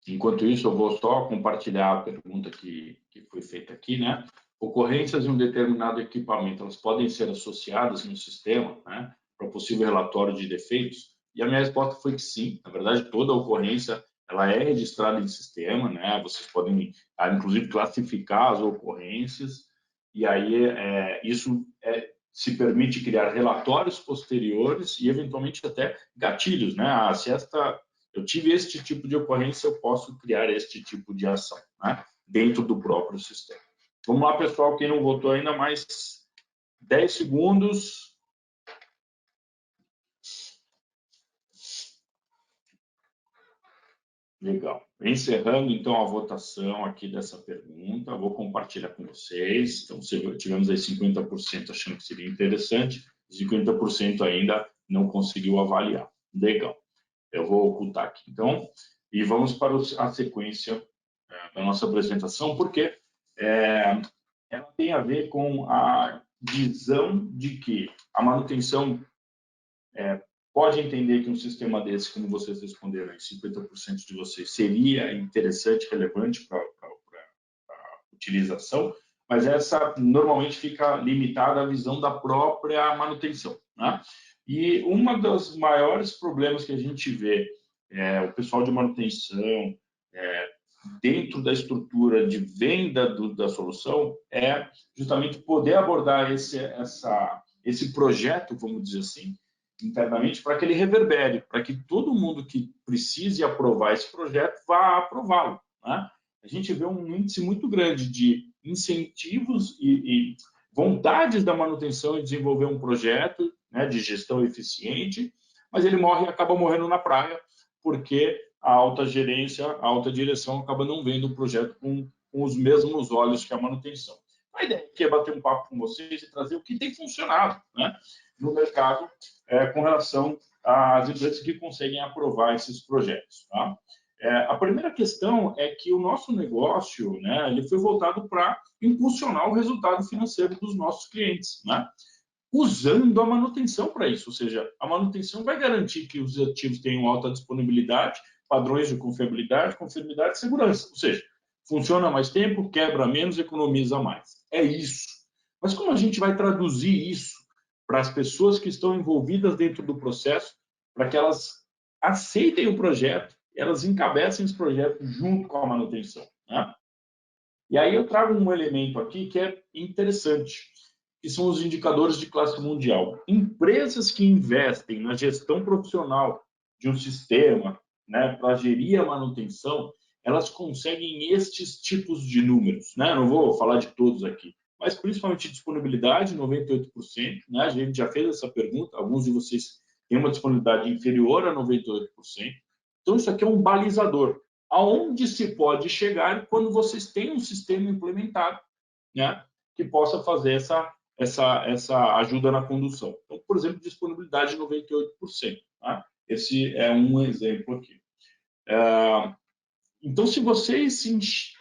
Enquanto isso, eu vou só compartilhar a pergunta que foi feita aqui, né? Ocorrências de um determinado equipamento, elas podem ser associadas no sistema, né, para possível relatório de defeitos? E a minha resposta foi que sim. Na verdade, toda ocorrência ela é registrada em sistema, né? Vocês podem, inclusive, classificar as ocorrências, e aí isso se permite criar relatórios posteriores e, eventualmente, até gatilhos, né? Se eu tive este tipo de ocorrência, eu posso criar este tipo de ação, né, dentro do próprio sistema. Vamos lá, pessoal, quem não votou ainda, mais 10 segundos. Legal. Encerrando, então, a votação aqui dessa pergunta, vou compartilhar com vocês. Então, tivemos aí 50% achando que seria interessante, 50% ainda não conseguiu avaliar. Legal. Eu vou ocultar aqui, então, e vamos para a sequência da nossa apresentação, porque ela tem a ver com a visão de que a manutenção pode entender que um sistema desse, como vocês responderam, 50% de vocês, seria interessante, relevante para a utilização, mas essa normalmente fica limitada à visão da própria manutenção, né? E uma dos maiores problemas que a gente vê, o pessoal de manutenção, dentro da estrutura de venda da solução, é justamente poder abordar esse projeto, vamos dizer assim, internamente, para que ele reverbere, para que todo mundo que precise aprovar esse projeto vá aprová-lo, né? A gente vê um índice muito grande de incentivos e vontades da manutenção em desenvolver um projeto, né, de gestão eficiente, mas ele acaba morrendo na praia, porque a alta gerência, a alta direção acaba não vendo o projeto com os mesmos olhos que a manutenção. A ideia aqui é bater um papo com vocês e trazer o que tem funcionado, né, no mercado com relação às empresas que conseguem aprovar esses projetos, tá? A primeira questão é que o nosso negócio, né, ele foi voltado para impulsionar o resultado financeiro dos nossos clientes, né, usando a manutenção para isso. Ou seja, a manutenção vai garantir que os ativos tenham alta disponibilidade, padrões de confiabilidade e segurança. Ou seja, funciona mais tempo, quebra menos, economiza mais. É isso. Mas como a gente vai traduzir isso para as pessoas que estão envolvidas dentro do processo, para que elas aceitem o projeto, elas encabecem esse projeto junto com a manutenção, né? E aí eu trago um elemento aqui que é interessante, que são os indicadores de classe mundial. Empresas que investem na gestão profissional de um sistema, né, para gerir a manutenção, elas conseguem estes tipos de números, né? Não vou falar de todos aqui, mas principalmente disponibilidade, 98%, né? A gente já fez essa pergunta, alguns de vocês têm uma disponibilidade inferior a 98%. Então, isso aqui é um balizador. aonde se pode chegar quando vocês têm um sistema implementado, né, que possa fazer essa ajuda na condução. Então, por exemplo, disponibilidade de 98%. Tá? Esse é um exemplo aqui. Então, se vocês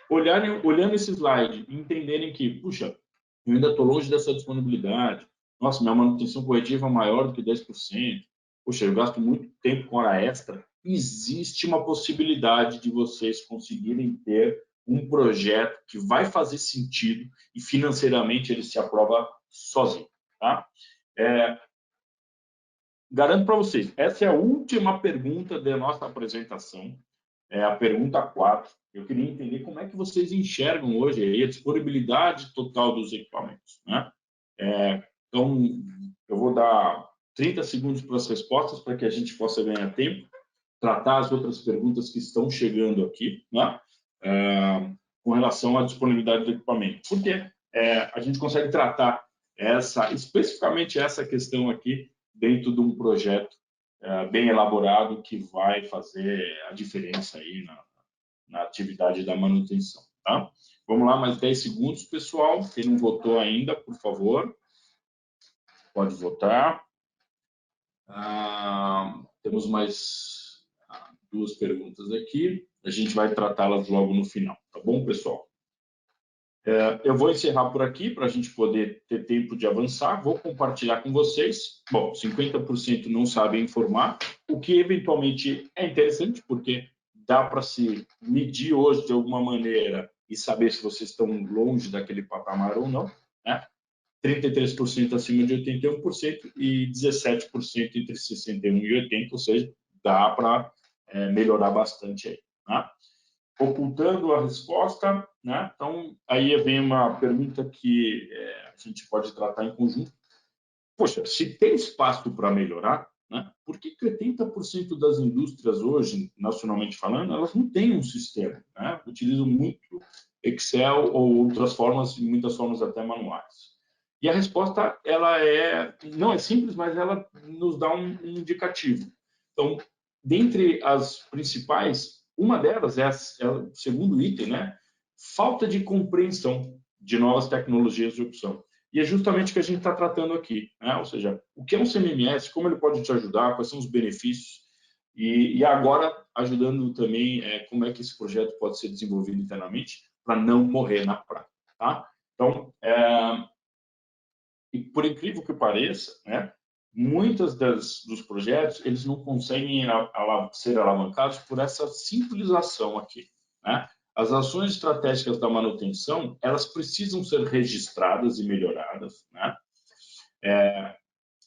olhando esse slide e entenderem que, puxa, eu ainda estou longe dessa disponibilidade, nossa, minha manutenção corretiva é maior do que 10%, puxa, eu gasto muito tempo com hora extra, existe uma possibilidade de vocês conseguirem ter um projeto que vai fazer sentido e financeiramente ele se aprova sozinho. Tá? Garanto para vocês, essa é a última pergunta da nossa apresentação, é a pergunta 4. Eu queria entender como é que vocês enxergam hoje aí a disponibilidade total dos equipamentos. Né? Então, eu vou dar 30 segundos para as respostas para que a gente possa ganhar tempo, tratar as outras perguntas que estão chegando aqui, né? Com relação à disponibilidade do equipamento. Porque a gente consegue tratar especificamente essa questão aqui dentro de um projeto bem elaborado que vai fazer a diferença aí na atividade da manutenção. Tá? Vamos lá, mais 10 segundos, pessoal. Quem não votou ainda, por favor, pode votar. Temos mais 2 perguntas aqui. A gente vai tratá-las logo no final. Tá bom, pessoal? Eu vou encerrar por aqui para a gente poder ter tempo de avançar. Vou compartilhar com vocês. Bom, 50% não sabem informar, o que eventualmente é interessante, porque dá para se medir hoje de alguma maneira e saber se vocês estão longe daquele patamar ou não. Né? 33% acima de 81% e 17% entre 61 e 80%, ou seja, dá para melhorar bastante aí. Né? Ocultando a resposta, né? Então, aí vem uma pergunta que a gente pode tratar em conjunto. Poxa, se tem espaço para melhorar, né? Por que 80% das indústrias hoje, nacionalmente falando, elas não têm um sistema, né? Utilizam muito Excel ou outras formas, muitas formas até manuais. E a resposta, ela não é simples, mas ela nos dá um indicativo. Então, dentre as principais, uma delas é o segundo item, né? Falta de compreensão de novas tecnologias de opção. E é justamente o que a gente está tratando aqui, né? Ou seja, o que é um CMMS, como ele pode te ajudar, quais são os benefícios, e agora ajudando também como é que esse projeto pode ser desenvolvido internamente para não morrer na prática. Tá? Então, e por incrível que pareça, né? Muitos dos projetos eles não conseguem ser alavancados por essa simplização aqui. Né? As ações estratégicas da manutenção elas precisam ser registradas e melhoradas, né?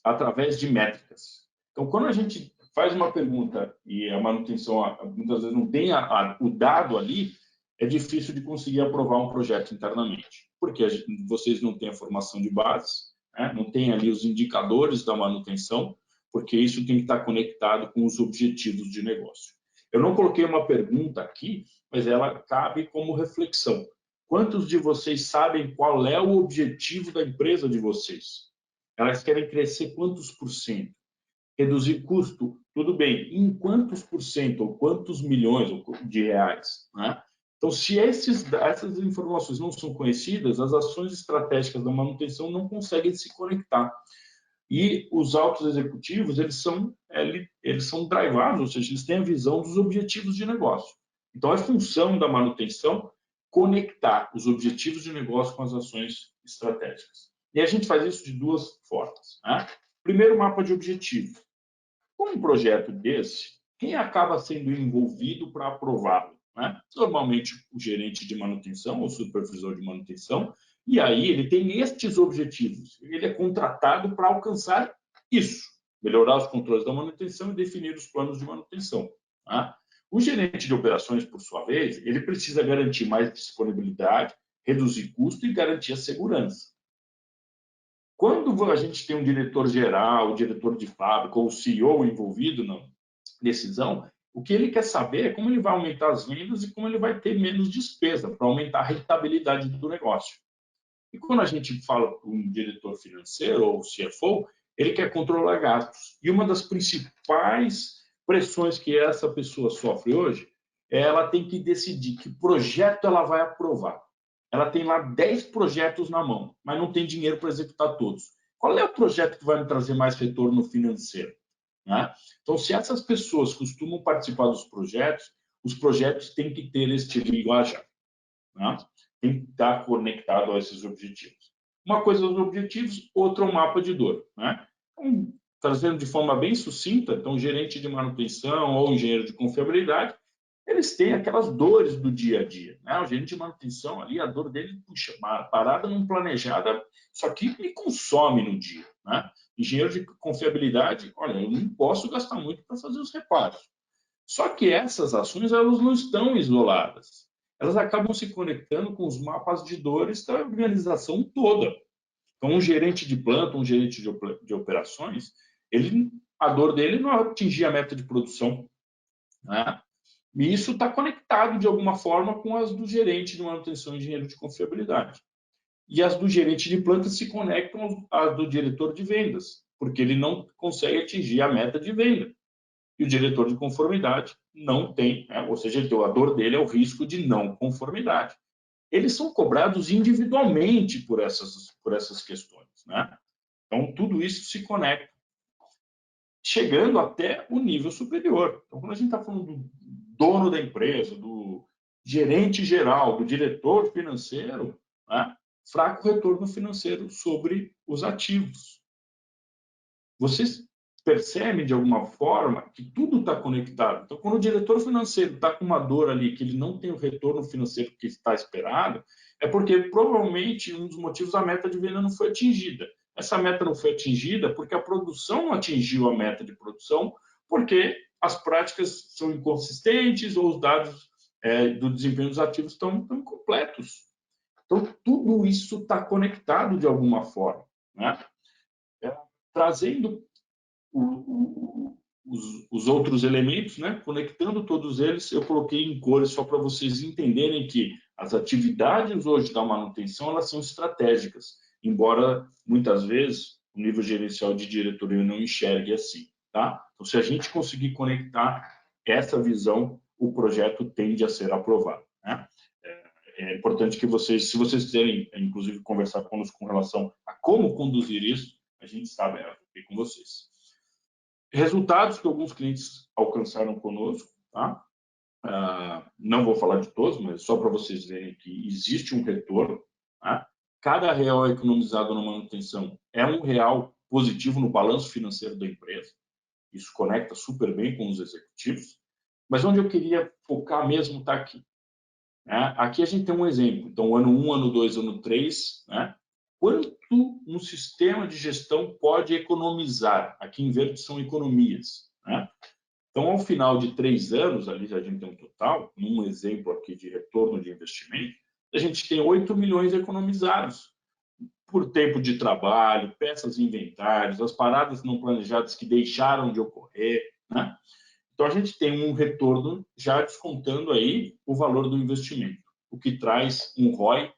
Através de métricas. Então, quando a gente faz uma pergunta e a manutenção muitas vezes não tem o dado ali, é difícil de conseguir aprovar um projeto internamente, porque vocês não têm a formação de base, né? Não tem ali os indicadores da manutenção, porque isso tem que estar conectado com os objetivos de negócio. Eu não coloquei uma pergunta aqui, mas ela cabe como reflexão. Quantos de vocês sabem qual é o objetivo da empresa de vocês? Elas querem crescer quantos por cento? Reduzir custo? Tudo bem. Em quantos por cento ou quantos milhões de reais? Né? Então, se essas informações não são conhecidas, as ações estratégicas da manutenção não conseguem se conectar. E os altos executivos, eles são drivados, ou seja, eles têm a visão dos objetivos de negócio. Então, é função da manutenção conectar os objetivos de negócio com as ações estratégicas. E a gente faz isso de 2 formas. Né? Primeiro, mapa de objetivos. Com um projeto desse, quem acaba sendo envolvido para aprová-lo? Né? Normalmente, o gerente de manutenção ou supervisor de manutenção, e aí ele tem estes objetivos. Ele é contratado para alcançar isso, melhorar os controles da manutenção e definir os planos de manutenção. Tá? O gerente de operações, por sua vez, ele precisa garantir mais disponibilidade, reduzir custo e garantir a segurança. Quando a gente tem um diretor geral, o diretor de fábrica ou o CEO envolvido na decisão, o que ele quer saber é como ele vai aumentar as vendas e como ele vai ter menos despesa para aumentar a rentabilidade do negócio. E quando a gente fala com um diretor financeiro ou CFO, ele quer controlar gastos. E uma das principais pressões que essa pessoa sofre hoje ela tem que decidir que projeto ela vai aprovar. Ela tem lá 10 projetos na mão, mas não tem dinheiro para executar todos. Qual é o projeto que vai me trazer mais retorno financeiro? Né? Então, se essas pessoas costumam participar dos projetos, os projetos têm que ter este linguajar. Né? Tem que estar conectado a esses objetivos. Uma coisa os objetivos, outra o mapa de dor. Né? Então, trazendo de forma bem sucinta, então, o gerente de manutenção ou o engenheiro de confiabilidade, eles têm aquelas dores do dia a dia. Né? O gerente de manutenção, ali, a dor dele, puxa, uma parada não planejada, isso aqui me consome no dia. Né? Engenheiro de confiabilidade, olha, eu não posso gastar muito para fazer os reparos. Só que essas ações, elas não estão isoladas. Elas acabam se conectando com os mapas de dores da organização toda. Então, um gerente de planta, um gerente de operações, a dor dele não é atingir a meta de produção. Né? E isso está conectado, de alguma forma, com as do gerente de manutenção e engenheiro de confiabilidade. E as do gerente de planta se conectam às do diretor de vendas, porque ele não consegue atingir a meta de venda. E o diretor de conformidade não tem, né? Ou seja, a dor dele é o risco de não conformidade. Eles são cobrados individualmente por essas questões. Né? Então, tudo isso se conecta, chegando até o nível superior. Então, quando a gente está falando do dono da empresa, do gerente geral, do diretor financeiro, né? Fraco retorno financeiro sobre os ativos. Vocês percebem, de alguma forma, que tudo está conectado. Então, quando o diretor financeiro está com uma dor ali, que ele não tem o retorno financeiro que está esperado, é porque, provavelmente, um dos motivos, a meta de venda não foi atingida. Essa meta não foi atingida porque a produção não atingiu a meta de produção, porque as práticas são inconsistentes ou os dados do desempenho dos ativos estão incompletos. Então, tudo isso está conectado de alguma forma. Né? Trazendo os outros elementos, né? Conectando todos eles, eu coloquei em cores só para vocês entenderem que as atividades hoje da manutenção, elas são estratégicas, embora muitas vezes o nível gerencial de diretoria não enxergue assim. Tá? Então, se a gente conseguir conectar essa visão, o projeto tende a ser aprovado. Né? É importante que vocês, se vocês quiserem, inclusive, conversar conosco com relação a como conduzir isso, a gente está aberto aqui com vocês. Resultados que alguns clientes alcançaram conosco, tá? Não vou falar de todos, mas só para vocês verem que existe um retorno. Tá? Cada real economizado na manutenção é um real positivo no balanço financeiro da empresa. Isso conecta super bem com os executivos. Mas onde eu queria focar mesmo está aqui. Né? Aqui a gente tem um exemplo. Então, ano 1, ano 2, ano 3, né? Quanto um sistema de gestão pode economizar? Aqui em verde são economias. Né? Então, ao final de 3 anos, ali a gente tem um total, num exemplo aqui de retorno de investimento, a gente tem 8 milhões economizados por tempo de trabalho, peças e inventários, as paradas não planejadas que deixaram de ocorrer. Né? Então, a gente tem um retorno já descontando aí o valor do investimento, o que traz um ROI,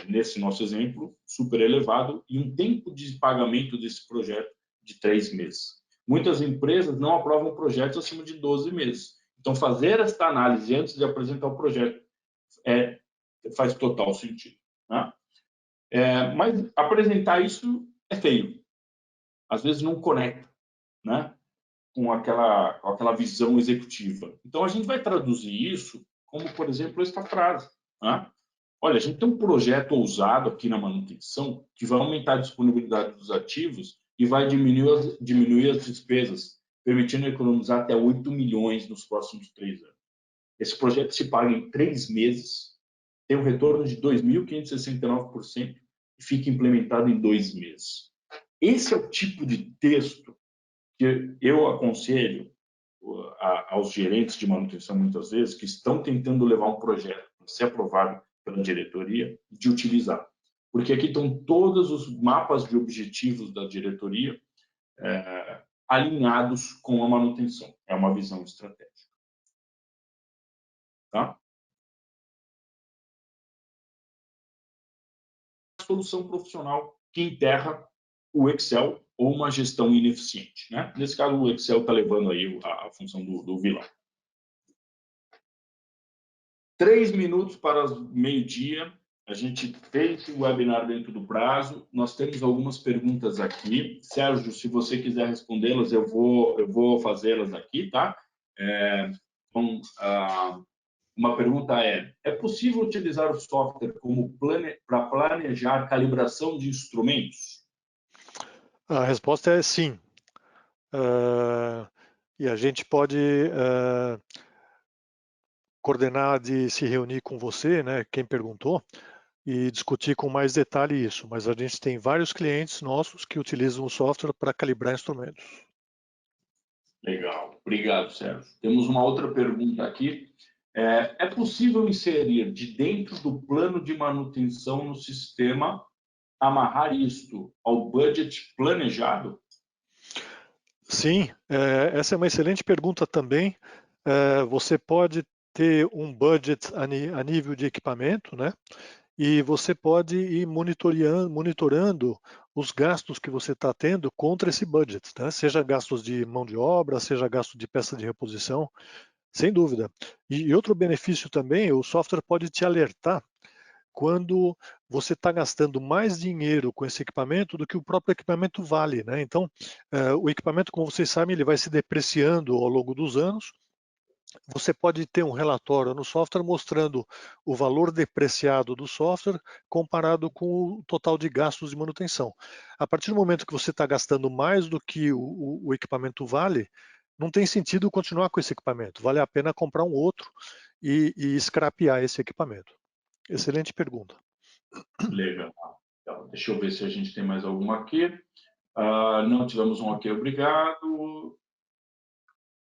nesse nosso exemplo, super elevado e um tempo de pagamento desse projeto de 3 meses. Muitas empresas não aprovam projetos acima de 12 meses. Então, fazer esta análise antes de apresentar o projeto faz total sentido. Né? Mas apresentar isso é feio. Às vezes não conecta, né? Com aquela visão executiva. Então, a gente vai traduzir isso como, por exemplo, esta frase. Né? Olha, a gente tem um projeto ousado aqui na manutenção que vai aumentar a disponibilidade dos ativos e vai diminuir as despesas, permitindo economizar até 8 milhões nos próximos 3 anos. Esse projeto se paga em 3 meses, tem um retorno de 2.569% e fica implementado em 2 meses. Esse é o tipo de texto que eu aconselho aos gerentes de manutenção, muitas vezes, que estão tentando levar um projeto para ser aprovado pela diretoria, de utilizar. Porque aqui estão todos os mapas de objetivos da diretoria alinhados com a manutenção. É uma visão estratégica. Tá? Solução profissional que enterra o Excel ou uma gestão ineficiente. Né? Nesse caso, o Excel está levando aí a função do vilão. 3 minutos para meio-dia. A gente fez o webinar dentro do prazo. Nós temos algumas perguntas aqui. Sérgio, se você quiser respondê-las, eu vou fazê-las aqui, tá? Então, uma pergunta é possível utilizar o software como para planejar calibração de instrumentos? A resposta é sim. E a gente pode coordenar de se reunir com você, né, quem perguntou, e discutir com mais detalhe isso. Mas a gente tem vários clientes nossos que utilizam o software para calibrar instrumentos. Legal, obrigado, Sérgio. Temos uma outra pergunta aqui. É possível inserir de dentro do plano de manutenção no sistema, amarrar isto ao budget planejado? Sim, essa é uma excelente pergunta também. Você pode ter um budget a nível de equipamento, né? E você pode ir monitorando os gastos que você está tendo contra esse budget, né? Seja gastos de mão de obra, seja gasto de peça de reposição, sem dúvida. E outro benefício também, o software pode te alertar quando você está gastando mais dinheiro com esse equipamento do que o próprio equipamento vale, né? Então, o equipamento, como vocês sabem, ele vai se depreciando ao longo dos anos. Você pode ter um relatório no software mostrando o valor depreciado do software comparado com o total de gastos de manutenção. A partir do momento que você está gastando mais do que o equipamento vale, não tem sentido continuar com esse equipamento. Vale a pena comprar um outro e scrapear esse equipamento. Excelente pergunta. Legal. Então, deixa eu ver se a gente tem mais alguma aqui. Não tivemos um ok, obrigado.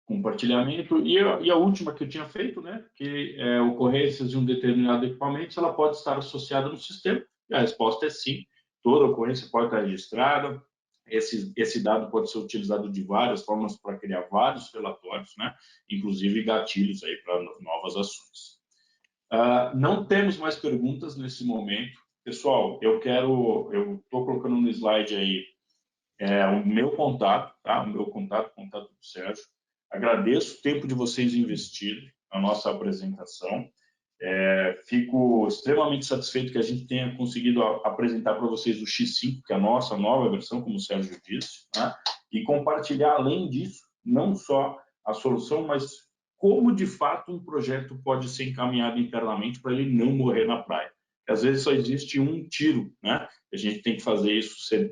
Compartilhamento. E a última que eu tinha feito, né, que é ocorrências de um determinado equipamento, ela pode estar associada no sistema? E a resposta é sim. Toda ocorrência pode estar registrada. Esse dado pode ser utilizado de várias formas para criar vários relatórios, né, inclusive gatilhos aí para novas ações. Não temos mais perguntas nesse momento. Pessoal, eu estou colocando no slide aí o meu contato, tá? O meu contato do Sérgio. Agradeço o tempo de vocês investido na nossa apresentação. Fico extremamente satisfeito que a gente tenha conseguido apresentar para vocês o X5, que é a nossa nova versão, como o Sérgio disse, né? E compartilhar, além disso, não só a solução, mas como, de fato, um projeto pode ser encaminhado internamente para ele não morrer na praia. Porque, às vezes, só existe um tiro, né? A gente tem que fazer isso ser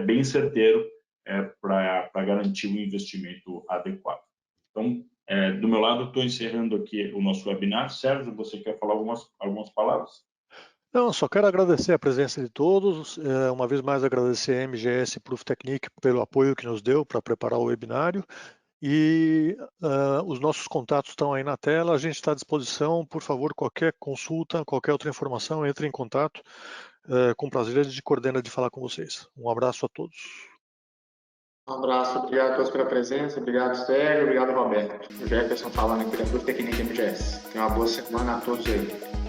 bem certeiro para garantir o investimento adequado. Então, do meu lado, estou encerrando aqui o nosso webinar. Sérgio, você quer falar algumas palavras? Não, só quero agradecer a presença de todos, uma vez mais agradecer a MGS Proof Technique pelo apoio que nos deu para preparar o webinário. E os nossos contatos estão aí na tela, a gente está à disposição, por favor, qualquer consulta, qualquer outra informação, entre em contato, com prazer a gente coordena de falar com vocês. Um abraço a todos. Um abraço, obrigado a todos pela presença, obrigado Sérgio, obrigado Roberto. O Jefferson falando aqui da Proof Technique MGS. Tenha uma boa semana a todos aí.